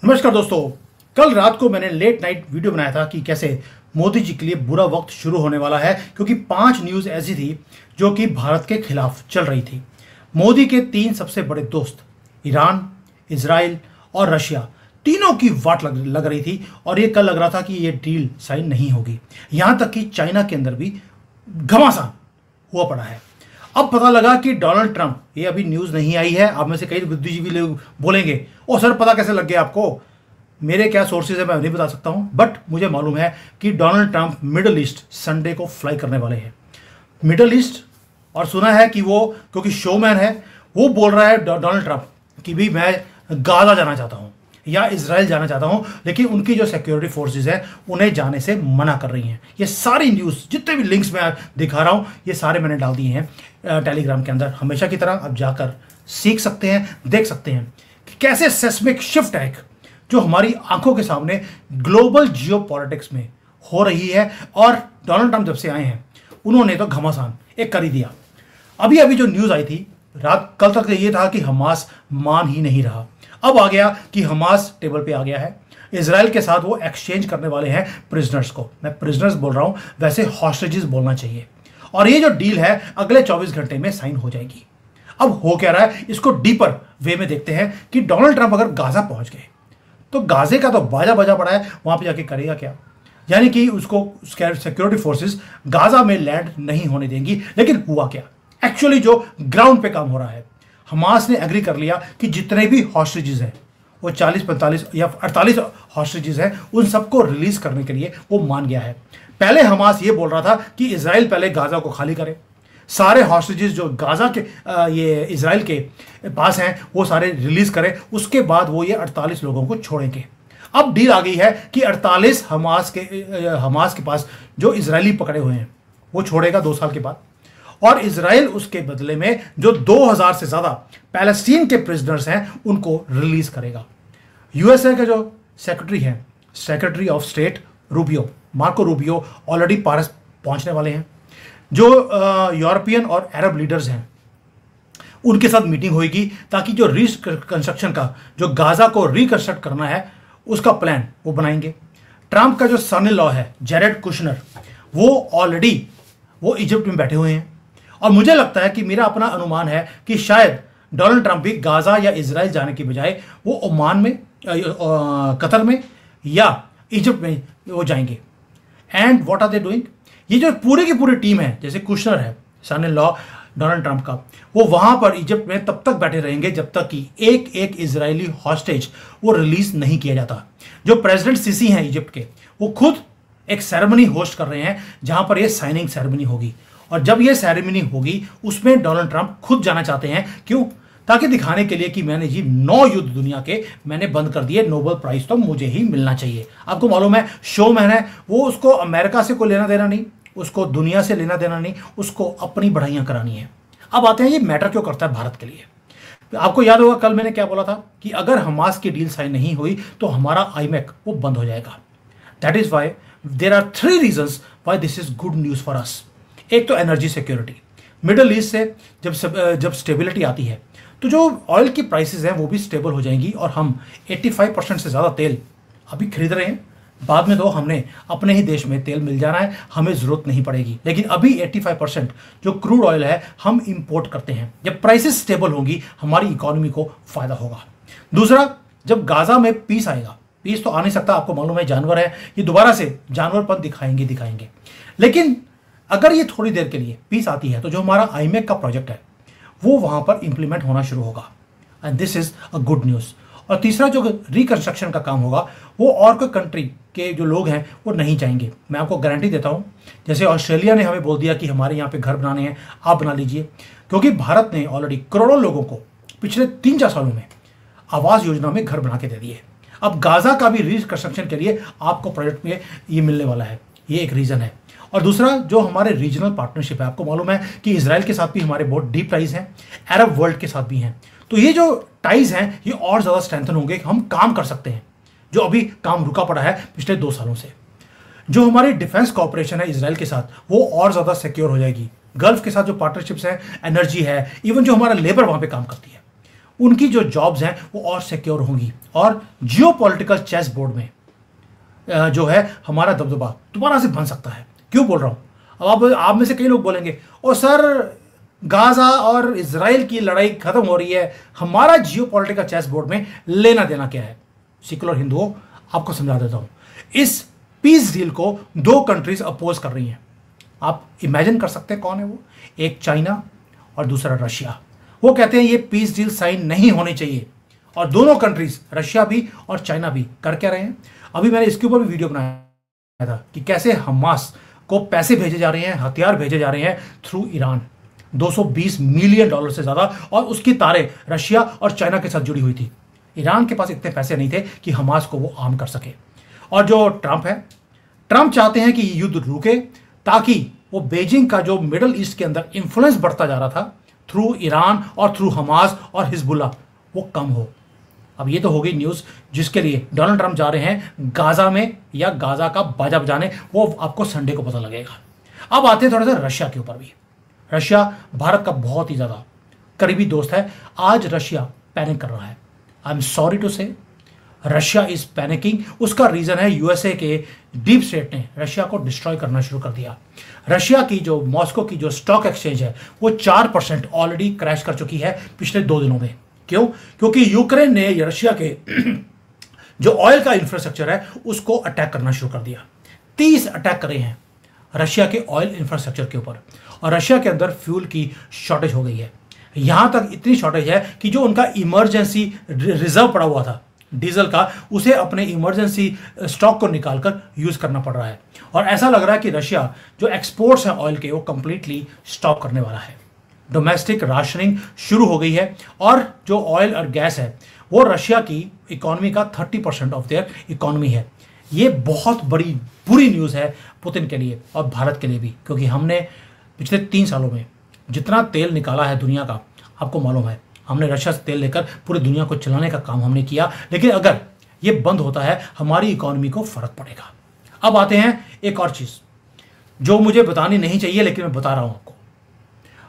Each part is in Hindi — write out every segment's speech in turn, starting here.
नमस्कार दोस्तों। कल रात को मैंने लेट नाइट वीडियो बनाया था कि कैसे मोदी जी के लिए बुरा वक्त शुरू होने वाला है, क्योंकि 5 न्यूज़ ऐसी थी जो कि भारत के खिलाफ चल रही थी। मोदी के 3 सबसे बड़े दोस्त ईरान, इजराइल और रशिया, तीनों की वाट लग रही थी और ये कल लग रहा था कि ये डील साइन नहीं होगी। यहां तक कि चाइना के अंदर भी घमासान हुआ पड़ा है। अब पता लगा कि डोनाल्ड ट्रंप, ये अभी न्यूज़ नहीं आई है, आप में से कई बुद्धिजीवी लोग बोलेंगे ओ सर पता कैसे लग गया आपको। मेरे क्या सोर्सेज है मैं नहीं बता सकता हूं, बट मुझे मालूम है कि Donald Trump middle east Sunday को फ्लाई करने वाले हैं। मिडल ईस्ट, और सुना है कि वो क्योंकि शोमैन है, वो बोल रहा है डोनाल्ड ट्रंप कि भी मैं गाजा जाना चाहता हूं या इजराइल जाना चाहता हूं, लेकिन उनकी जो सिक्योरिटी फोर्सेज है उन्हें जाने से मना कर रही हैं। ये सारी न्यूज़, जितने भी लिंक्स मैं दिखा रहा हूं, ये सारे मैंने डाल दिए हैं टेलीग्राम के अंदर। हमेशा की तरह आप जाकर सीख सकते हैं, देख सकते हैं कि कैसे सेस्मिक शिफ्ट है जो हमारी आंखों के सामने ग्लोबल जियोपॉलिटिक्स में हो रही है। और डोनाल्ड ट्रंप जब से आए हैं उन्होंने तो घमासान एक कर ही दिया। अभी अभी जो न्यूज़ आई थी रात, कल तक ये था कि हमास मान ही नहीं रहा, अब आ गया कि हमास टेबल पे आ गया है। इजराइल के साथ वो एक्सचेंज करने वाले हैं प्रिजनर्स को। मैं प्रिजनर्स बोल रहा हूं, वैसे हॉस्टेजेस बोलना चाहिए। और ये जो डील है अगले 24 घंटे में साइन हो जाएगी। अब हो क्या रहा है, इसको डीपर वे में देखते हैं कि डोनाल्ड ट्रंप अगर गाजा पहुंच गए तो गाजे का तो बाजा बजा पड़ा है, वहां पे जाके करेगा क्या। यानी कि उसको सिक्योरिटी फोर्सेस गाजा में लैंड नहीं होने देंगी। लेकिन हुआ क्या एक्चुअली, जो ग्राउंड पे काम हो रहा है, हमास ने एग्री कर लिया कि जितने भी हॉस्टेजेस हैं, वो 40, 45 या 48 हॉस्टेजेस हैं, उन सबको रिलीज करने के लिए वो मान गया है। पहले हमास ये बोल रहा था कि इजराइल पहले गाजा को खाली करे, सारे हॉस्टेजेस जो गाजा के ये इजराइल के पास हैं वो सारे रिलीज करे, उसके बाद वो ये 48 लोगों को छोड़ेंगे। अब डील आ गई है कि 48 हमास के पास जो इजरायली पकड़े हुए हैं वो छोड़ेगा 2 साल के बाद, और इजराइल उसके बदले में जो 2000 से ज्यादा पैलेस्टीन के प्रिजनर्स हैं उनको रिलीज करेगा। यूएसए के जो secretary of state Marco Rubio already Paris पहुंचने वाले हैं। जो यूरोपियन और अरब लीडर्स हैं उनके साथ मीटिंग होगी, ताकि जो रिकंस्ट्रक्शन का, जो गाजा को रिकंस्ट्रक्ट करना है उसका प्लान वो बनाएंगे। ट्रंप का जो सन इन लॉ है जेरेड कुशनर, वो ऑलरेडी वो इजिप्ट में बैठे हुए हैं। और मुझे लगता है कि मेरा अपना अनुमान है कि शायद डोनाल्ड ट्रंप भी गाजा या इजराइल जाने की बजाय वो ओमान में, कतर में या इजिप्ट में वो जाएंगे। And what are they doing, ये जो पूरी की पूरी टीम है, जैसे कुशनर है सन इन लॉ डोनाल्ड ट्रंप का, वो वहां पर इजिप्ट में तब तक बैठे रहेंगे जब तक कि एक एक इजरायली हॉस्टेज वो रिलीज नहीं किया जाता। जो प्रेसिडेंट सीसी हैं इजिप्ट के, वो खुद एक सेरेमनी होस्ट कर रहे हैं जहां पर ये साइनिंग सेरेमनी होगी। और जब ये सेरेमनी होगी उसमें डोनाल्ड ट्रंप खुद जाना चाहते हैं। क्यों? ताकि दिखाने के लिए कि मैंने जी 9 युद्ध दुनिया के मैंने बंद कर दिए, नोबेल प्राइज तो मुझे ही मिलना चाहिए। आपको मालूम है शोमैन है, वो उसको अमेरिका से कोई लेना देना नहीं, उसको दुनिया से लेना देना नहीं, उसको अपनी बढ़ाइयां करानी है। अब आते हैं ये मैटर क्यों करता है भारत के लिए। आपको याद होगा कल मैंने क्या बोला था कि अगर हमास की डील साइन नहीं हुई तो हमारा आईमैक वो बंद हो जाएगा। That is why there are 3 reasons why this is good news for us. एक तो एनर्जी सिक्योरिटी, मिडल ईस्ट से जब स्टेबिलिटी आती है तो जो ऑयल की प्राइसेस हैं वो भी स्टेबल हो जाएंगी, और हम 85% से ज़्यादा तेल अभी खरीद रहे हैं। बाद में तो हमने अपने ही देश में तेल मिल जाना है, हमें ज़रूरत नहीं पड़ेगी। लेकिन अभी 85% जो क्रूड ऑयल है हम इंपोर्ट करते हैं। जब प्राइसेस स्टेबल होंगी हमारी इकोनॉमी को फ़ायदा होगा। दूसरा, जब गाजा में पीस आएगा, पीस तो आ नहीं सकता, आपको मालूम है जानवर है, ये दोबारा से जानवरपन दिखाएंगे। लेकिन अगर ये थोड़ी देर के लिए पीस आती है तो जो हमारा आईमैक का प्रोजेक्ट है वो वहां पर इंप्लीमेंट होना शुरू होगा, and this is a good news. और तीसरा, जो रिकंस्ट्रक्शन का काम होगा वो और कोई कंट्री के जो लोग हैं वो नहीं चाहेंगे। मैं आपको गारंटी देता हूं, जैसे ऑस्ट्रेलिया ने हमें बोल दिया कि हमारे यहाँ पे घर बनाने हैं, आप बना लीजिए, क्योंकि भारत ने ऑलरेडी करोड़ों लोगों को पिछले 3-4 सालों में आवास योजना में घर बना के दे दिए। अब गाजा का भी रिकंस्ट्रक्शन के लिए आपको प्रोजेक्ट में ये मिलने वाला है, ये एक रीज़न है। और दूसरा, जो हमारे रीजनल पार्टनरशिप है, आपको मालूम है कि इजराइल के साथ भी हमारे बहुत डीप टाइज हैं, अरब वर्ल्ड के साथ भी हैं। तो ये जो टाइज हैं ये और ज़्यादा स्ट्रेंथन होंगे, हम काम कर सकते हैं जो अभी काम रुका पड़ा है पिछले 2 सालों से। जो हमारी डिफेंस कॉपरेशन है इजराइल के साथ वो और ज़्यादा सिक्योर हो जाएगी। गल्फ के साथ जो पार्टनरशिप्स हैं, एनर्जी है, इवन जो हमारा लेबर वहाँ पे काम करती है उनकी जो जॉब्स हैं वो और सिक्योर होंगी और जियो पॉलिटिकल चेस बोर्ड में जो है हमारा दबदबा दोबारा से बन सकता है। क्यों बोल रहा हूं? अब आप में से कई लोग बोलेंगे ओ सर, गाजा और इजराइल की लड़ाई खत्म हो रही है, हमारा जियो पॉलिटिकल चेस बोर्ड में लेना देना क्या है? सेकुलर हिंदुओं, आपको समझा देता हूं। इस पीस डील को दो कंट्रीज अपोज कर रही हैं। आप इमेजिन कर सकते हैं कौन है वो? एक चाइना और दूसरा रशिया। वो कहते हैं ये पीस डील साइन नहीं होनी चाहिए, और दोनों कंट्रीज, रशिया भी और चाइना भी, कर क्या रहे हैं? अभी मैंने इसके ऊपर भी वीडियो बनाया था कि कैसे हमास को पैसे भेजे जा रहे हैं, हथियार भेजे जा रहे हैं थ्रू ईरान। 220 मिलियन डॉलर से ज्यादा, और उसकी तारें रशिया और चाइना के साथ जुड़ी हुई थी। ईरान के पास इतने पैसे नहीं थे कि हमास को वो आर्म कर सके। और जो ट्रंप है, ट्रंप चाहते हैं कि ये युद्ध रुके ताकि वो बीजिंग का जो मिडल ईस्ट के अंदर इंफ्लुएंस बढ़ता जा रहा था थ्रू ईरान और थ्रू हमास और हिजबुल्ला, वो कम हो। अब ये तो हो गई न्यूज़ जिसके लिए डोनाल्ड ट्रंप जा रहे हैं गाजा में, या गाजा का बाजा बजाने, वो आपको संडे को पता लगेगा। अब आते हैं थोड़ा सा रशिया के ऊपर भी। रशिया भारत का बहुत ही ज़्यादा करीबी दोस्त है। आज रशिया पैनिक कर रहा है। आई एम सॉरी टू से, रशिया इज पैनिकिंग। उसका रीज़न है यूएसए के डीप स्टेट ने रशिया को डिस्ट्रॉय करना शुरू कर दिया। रशिया की जो मॉस्को की जो स्टॉक एक्सचेंज है वो 4% ऑलरेडी क्रैश कर चुकी है पिछले 2 दिनों में। क्यों? क्योंकि यूक्रेन ने रशिया के जो ऑयल का इंफ्रास्ट्रक्चर है उसको अटैक करना शुरू कर दिया। 30 अटैक करे हैं रशिया के ऑयल इंफ्रास्ट्रक्चर के ऊपर, और रशिया के अंदर फ्यूल की शॉर्टेज हो गई है। यहां तक इतनी शॉर्टेज है कि जो उनका इमरजेंसी रिजर्व पड़ा हुआ था डीजल का, उसे अपने इमरजेंसी स्टॉक को निकालकर यूज करना पड़ रहा है। और ऐसा लग रहा है कि रशिया जो एक्सपोर्ट्स हैं ऑयल के, वो कंप्लीटली स्टॉप करने वाला है। डोमेस्टिक राशनिंग शुरू हो गई है, और जो ऑयल और गैस है वो रशिया की इकोनॉमी का 30% ऑफ देयर इकोनॉमी है। ये बहुत बड़ी बुरी न्यूज़ है पुतिन के लिए और भारत के लिए भी, क्योंकि हमने पिछले 3 सालों में जितना तेल निकाला है दुनिया का, आपको मालूम है, हमने रशिया से तेल लेकर पूरी दुनिया को चलाने का काम हमने किया। लेकिन अगर ये बंद होता है हमारी इकोनॉमी को फर्क पड़ेगा। अब आते हैं एक और चीज़ जो मुझे बतानी नहीं चाहिए लेकिन मैं बता रहा हूं आपको।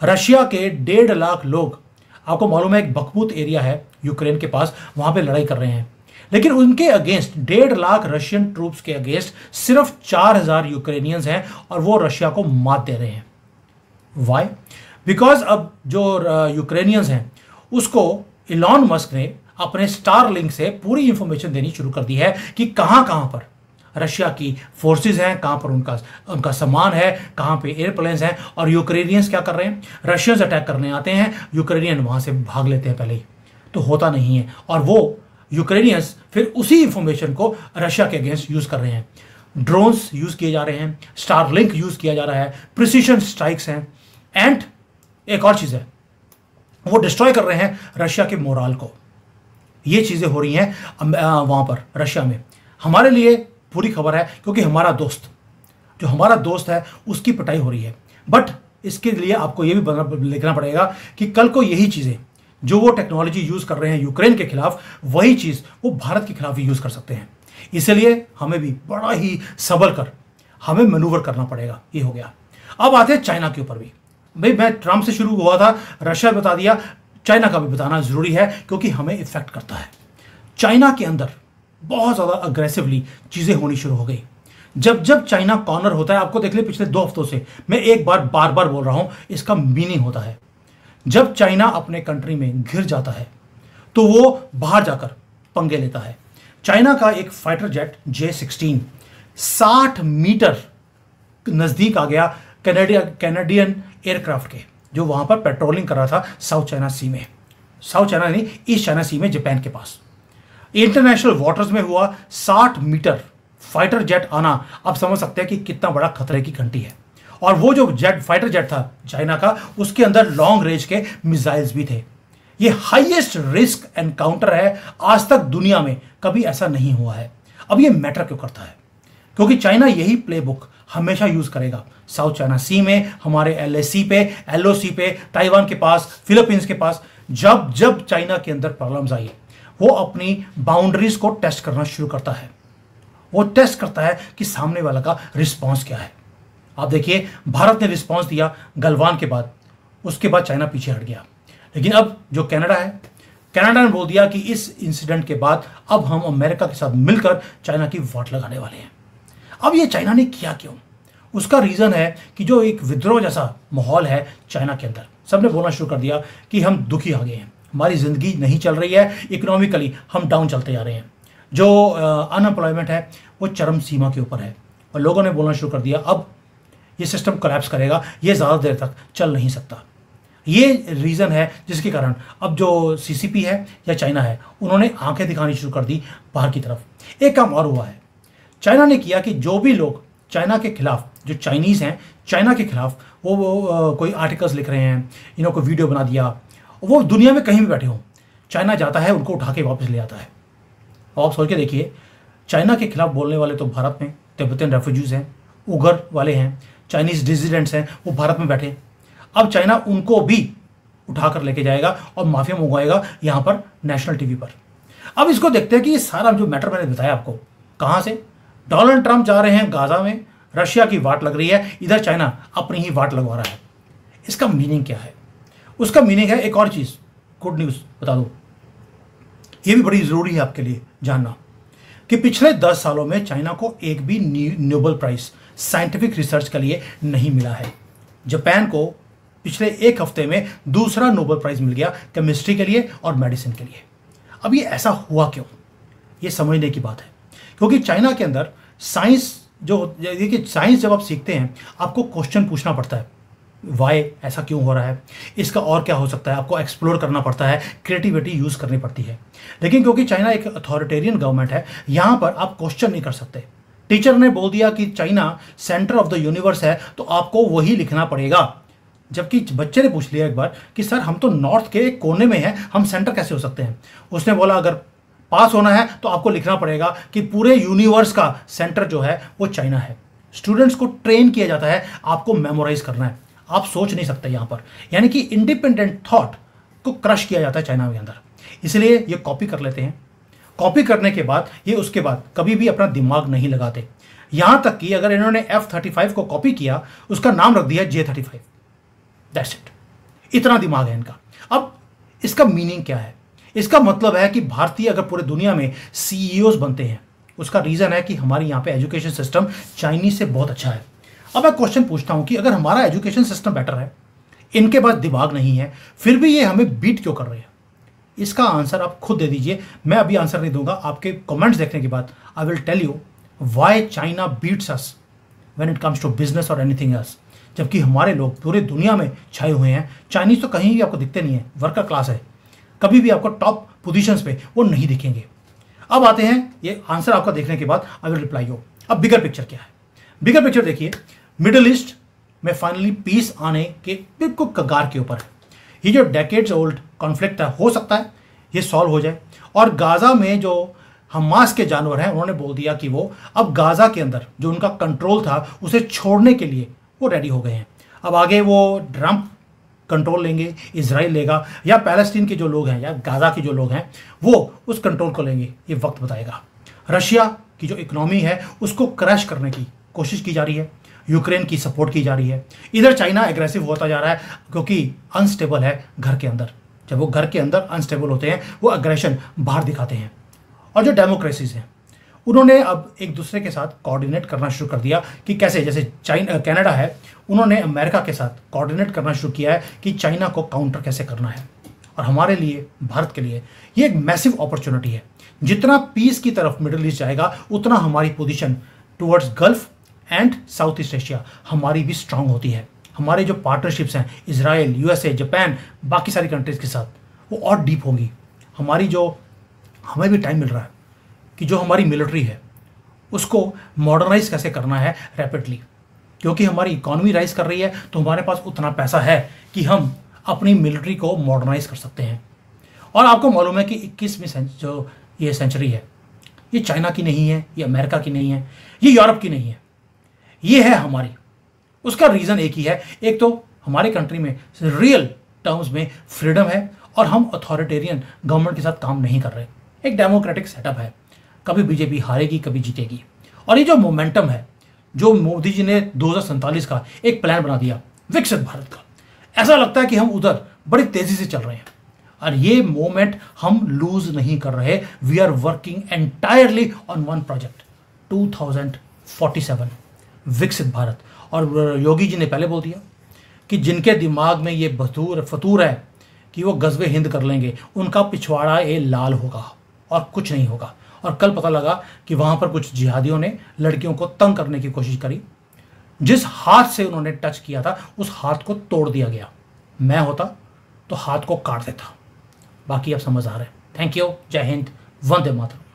रशिया के 1.5 लाख लोग, आपको मालूम है एक बखमूत एरिया है यूक्रेन के पास, वहां पे लड़ाई कर रहे हैं। लेकिन उनके अगेंस्ट 1.5 लाख रशियन ट्रूप्स के अगेंस्ट सिर्फ 4000 यूक्रेनियंस हैं, और वो रशिया को मात दे रहे हैं। वाई? बिकॉज अब जो यूक्रेनियंस हैं उसको इलॉन मस्क ने अपने स्टारलिंक से पूरी इंफॉर्मेशन देनी शुरू कर दी है कि कहां कहां पर रशिया की फोर्सेस हैं, कहां पर उनका सामान है, कहां पे एयरप्लेन्स हैं, और यूक्रेनियंस क्या कर रहे हैं? रशियंस अटैक करने आते हैं, यूक्रेनियन वहां से भाग लेते हैं पहले ही। तो होता नहीं है, और वो यूक्रेनियंस फिर उसी इंफॉर्मेशन को रशिया के अगेंस्ट यूज कर रहे हैं। ड्रोन्स यूज किए जा रहे हैं, स्टारलिंक यूज किया जा रहा है, प्रिसीशन स्ट्राइक्स हैं, एंड एक और चीज है, वो डिस्ट्रॉय कर रहे हैं रशिया के मोराल को। ये चीजें हो रही हैं वहां पर रशिया में। हमारे लिए पूरी खबर है, क्योंकि हमारा दोस्त है उसकी पिटाई हो रही है। बट इसके लिए आपको ये भी लिखना पड़ेगा कि कल को यही चीजें, जो वो टेक्नोलॉजी यूज कर रहे हैं यूक्रेन के खिलाफ, वही चीज वो भारत के खिलाफ भी यूज कर सकते हैं। इसलिए हमें भी बड़ा ही संभल कर हमें मैनूवर करना पड़ेगा। ये हो गया। अब आते हैं चाइना के ऊपर भी। भाई मैं ट्रंप से शुरू हुआ था, रशिया बता दिया, चाइना का भी बताना जरूरी है क्योंकि हमें इफेक्ट करता है। चाइना के अंदर बहुत ज्यादा अग्रेसिवली चीजें होनी शुरू हो गई। जब चाइना कॉर्नर होता है, आपको देख ले पिछले 2 हफ्तों से मैं एक बार बार बार बोल रहा हूं, इसका मीनिंग होता है जब चाइना अपने कंट्री में घिर जाता है तो वो बाहर जाकर पंगे लेता है। चाइना का एक फाइटर जेट J-16 60 मीटर नजदीक आ गया कैनेडियन एयरक्राफ्ट के, जो वहां पर पेट्रोलिंग कर रहा था साउथ चाइना सी में, साउथ चाइना नहीं, ईस्ट चाइना सी में, जापान के पास। इंटरनेशनल वाटर्स में हुआ 60 मीटर फाइटर जेट आना, आप समझ सकते हैं कि कितना बड़ा खतरे की घंटी है। और वो जो फाइटर जेट था चाइना का, उसके अंदर लॉन्ग रेंज के मिसाइल्स भी थे। ये हाईएस्ट रिस्क एनकाउंटर है, आज तक दुनिया में कभी ऐसा नहीं हुआ है। अब ये मैटर क्यों करता है? क्योंकि चाइना यही प्लेबुक हमेशा यूज करेगा साउथ चाइना सी में, हमारे LAC पे, LOC पे, ताइवान के पास, फिलीपींस के पास। जब जब चाइना के अंदर प्रॉब्लम्स आई, वो अपनी बाउंड्रीज को टेस्ट करना शुरू करता है। वो टेस्ट करता है कि सामने वाला का रिस्पॉन्स क्या है। आप देखिए, भारत ने रिस्पॉन्स दिया गलवान के बाद, उसके बाद चाइना पीछे हट गया। लेकिन अब जो कनाडा है, कनाडा ने बोल दिया कि इस इंसिडेंट के बाद अब हम अमेरिका के साथ मिलकर चाइना की वाट लगाने वाले हैं। अब ये चाइना ने किया क्यों? उसका रीज़न है कि जो एक विद्रोह जैसा माहौल है चाइना के अंदर, सबने बोलना शुरू कर दिया कि हम दुखी आ गए हैं, हमारी ज़िंदगी नहीं चल रही है, इकोनॉमिकली हम डाउन चलते जा रहे हैं, जो अनएम्प्लॉयमेंट है वो चरम सीमा के ऊपर है। और लोगों ने बोलना शुरू कर दिया अब ये सिस्टम कोलैप्स करेगा, ये ज़्यादा देर तक चल नहीं सकता। ये रीज़न है जिसके कारण अब जो सीसीपी है या चाइना है, उन्होंने आंखें दिखानी शुरू कर दी बाहर की तरफ। एक काम और हुआ है, चाइना ने किया कि जो भी लोग चाइना के खिलाफ, जो चाइनीज़ हैं चाइना के खिलाफ, वो कोई आर्टिकल्स लिख रहे हैं, इन्हों को वीडियो बना दिया, वो दुनिया में कहीं भी बैठे हों, चाइना जाता है उनको उठा के वापस ले आता है। आप सोच के देखिए, चाइना के खिलाफ बोलने वाले तो भारत में तिब्बतन रेफ्यूजीज हैं, उगर वाले हैं, चाइनीज़ डिजिडेंट्स हैं, वो भारत में बैठे। अब चाइना उनको भी उठा कर लेके जाएगा और माफिया मंगवाएगा यहाँ पर नेशनल टीवी पर। अब इसको देखते हैं कि ये सारा जो मैटर मैंने बताया आपको, कहाँ से डोनाल्ड ट्रंप जा रहे हैं गाजा में, रशिया की वाट लग रही है, इधर चाइना अपनी ही वाट लगवा रहा है। इसका मीनिंग क्या है? उसका मीनिंग है एक और चीज़, गुड न्यूज़ बता दूँ, ये भी बड़ी ज़रूरी है आपके लिए जानना, कि पिछले 10 सालों में चाइना को एक भी नोबेल प्राइज़ साइंटिफिक रिसर्च के लिए नहीं मिला है। जापान को पिछले एक हफ्ते में दूसरा नोबेल प्राइज़ मिल गया केमिस्ट्री के लिए और मेडिसिन के लिए। अब ये ऐसा हुआ क्यों? ये समझने की बात है, क्योंकि चाइना के अंदर साइंस देखिए, साइंस जब आप सीखते हैं आपको क्वेश्चन पूछना पड़ता है, वाई ऐसा क्यों हो रहा है, इसका और क्या हो सकता है, आपको एक्सप्लोर करना पड़ता है, क्रिएटिविटी यूज़ करनी पड़ती है। लेकिन क्योंकि चाइना एक अथॉरिटेरियन गवर्नमेंट है, यहाँ पर आप क्वेश्चन नहीं कर सकते। टीचर ने बोल दिया कि China centre of the universe है, तो आपको वही लिखना पड़ेगा। जबकि बच्चे ने पूछ लिया एक बार कि सर हम तो नॉर्थ के एक कोने में हैं, हम सेंटर कैसे हो सकते हैं? उसने बोला अगर पास होना है तो आपको लिखना पड़ेगा कि पूरे यूनिवर्स का सेंटर जो है वो चाइना है। स्टूडेंट्स को ट्रेन किया जाता है, आपको मेमोराइज करना है, आप सोच नहीं सकते यहाँ पर। यानी कि इंडिपेंडेंट थॉट को क्रश किया जाता है चाइना के अंदर, इसलिए ये कॉपी कर लेते हैं। कॉपी करने के बाद ये उसके बाद कभी भी अपना दिमाग नहीं लगाते। यहाँ तक कि अगर इन्होंने F-35 को कॉपी किया, उसका नाम रख दिया J-35, दैट्स इट। इतना दिमाग है इनका। अब इसका मीनिंग क्या है? इसका मतलब है कि भारतीय अगर पूरे दुनिया में CEOs बनते हैं, उसका रीज़न है कि हमारे यहाँ पे एजुकेशन सिस्टम चाइनीज से बहुत अच्छा है। अब मैं क्वेश्चन पूछता हूँ कि अगर हमारा एजुकेशन सिस्टम बेटर है, इनके पास दिमाग नहीं है, फिर भी ये हमें बीट क्यों कर रहे हैं? इसका आंसर आप खुद दे दीजिए, मैं अभी आंसर नहीं दूंगा। आपके कमेंट्स देखने के बाद I will tell you why China beats us when it comes to business और एनीथिंग एल्स। जबकि हमारे लोग पूरे दुनिया में छाए हुए हैं, चाइनीज तो कहीं भी आपको दिखते नहीं है, वर्कर क्लास है, कभी भी आपको टॉप पोजीशंस पे वो नहीं दिखेंगे। अब आते हैं, ये आंसर आपका देखने के बाद आई विल रिप्लाई यू। अब बिगर पिक्चर क्या है? बिगर पिक्चर देखिए, मिडिल ईस्ट में फाइनली पीस आने के बिल्कुल कगार के ऊपर है। ये जो डेकेड्स ओल्ड कॉन्फ्लिक्ट है, हो सकता है ये सॉल्व हो जाए। और गाज़ा में जो हमास के जानवर हैं, उन्होंने बोल दिया कि वो अब गाज़ा के अंदर जो उनका कंट्रोल था उसे छोड़ने के लिए वो रेडी हो गए हैं। अब आगे वो ट्रंप कंट्रोल लेंगे, इजराइल लेगा, या पैलेस्टीन के जो लोग हैं या गाज़ा के जो लोग हैं वो उस कंट्रोल को लेंगे, ये वक्त बताएगा। रशिया की जो इकोनॉमी है उसको क्रैश करने की कोशिश की जा रही है, यूक्रेन की सपोर्ट की जा रही है। इधर चाइना एग्रेसिव होता जा रहा है क्योंकि अनस्टेबल है घर के अंदर। जब वो घर के अंदर अनस्टेबल होते हैं, वो एग्रेशन बाहर दिखाते हैं। और जो डेमोक्रेसीज हैं, उन्होंने अब एक दूसरे के साथ कोऑर्डिनेट करना शुरू कर दिया कि कैसे, जैसे कनाडा है, उन्होंने अमेरिका के साथ कोऑर्डिनेट करना शुरू किया है कि चाइना को काउंटर कैसे करना है। और हमारे लिए, भारत के लिए ये एक मैसिव अपॉर्चुनिटी है। जितना पीस की तरफ मिडिल ईस्ट जाएगा, उतना हमारी position towards gulf and south east Asia हमारी भी स्ट्रांग होती है। हमारे जो पार्टनरशिप्स हैं इजराइल, USA, जापान, बाकी सारी कंट्रीज़ के साथ, वो और डीप होंगी। हमें भी टाइम मिल रहा है कि जो हमारी मिलिट्री है उसको मॉडर्नाइज कैसे करना है रैपिडली, क्योंकि हमारी इकॉनमी राइज कर रही है, तो हमारे पास उतना पैसा है कि हम अपनी मिलिट्री को मॉडर्नाइज कर सकते हैं। और आपको मालूम है कि 21वीं जो ये सेंचुरी है, ये चाइना की नहीं है, ये अमेरिका की नहीं है, ये यूरोप की नहीं है, ये है हमारी। उसका रीज़न एक ही है, एक तो हमारे कंट्री में रियल टर्म्स में फ्रीडम है और हम अथॉरिटेरियन गवर्नमेंट के साथ काम नहीं कर रहे। एक डेमोक्रेटिक सेटअप है, कभी बीजेपी हारेगी, कभी जीतेगी। और ये जो मोमेंटम है, जो मोदी जी ने 2047 का एक प्लान बना दिया विकसित भारत का, ऐसा लगता है कि हम उधर बड़ी तेज़ी से चल रहे हैं। और ये मोमेंट हम लूज नहीं कर रहे। We are working entirely on one project, 2047 विकसित भारत। और योगी जी ने पहले बोल दिया कि जिनके दिमाग में ये फतूर है कि वो गज़वे हिंद कर लेंगे, उनका पिछवाड़ा ये लाल होगा और कुछ नहीं होगा। और कल पता लगा कि वहां पर कुछ जिहादियों ने लड़कियों को तंग करने की कोशिश करी। जिस हाथ से उन्होंने टच किया था उस हाथ को तोड़ दिया गया। मैं होता तो हाथ को काट देता। बाकी अब समझ आ रहा है। Thank you. जय हिंद। वंदे मातरम।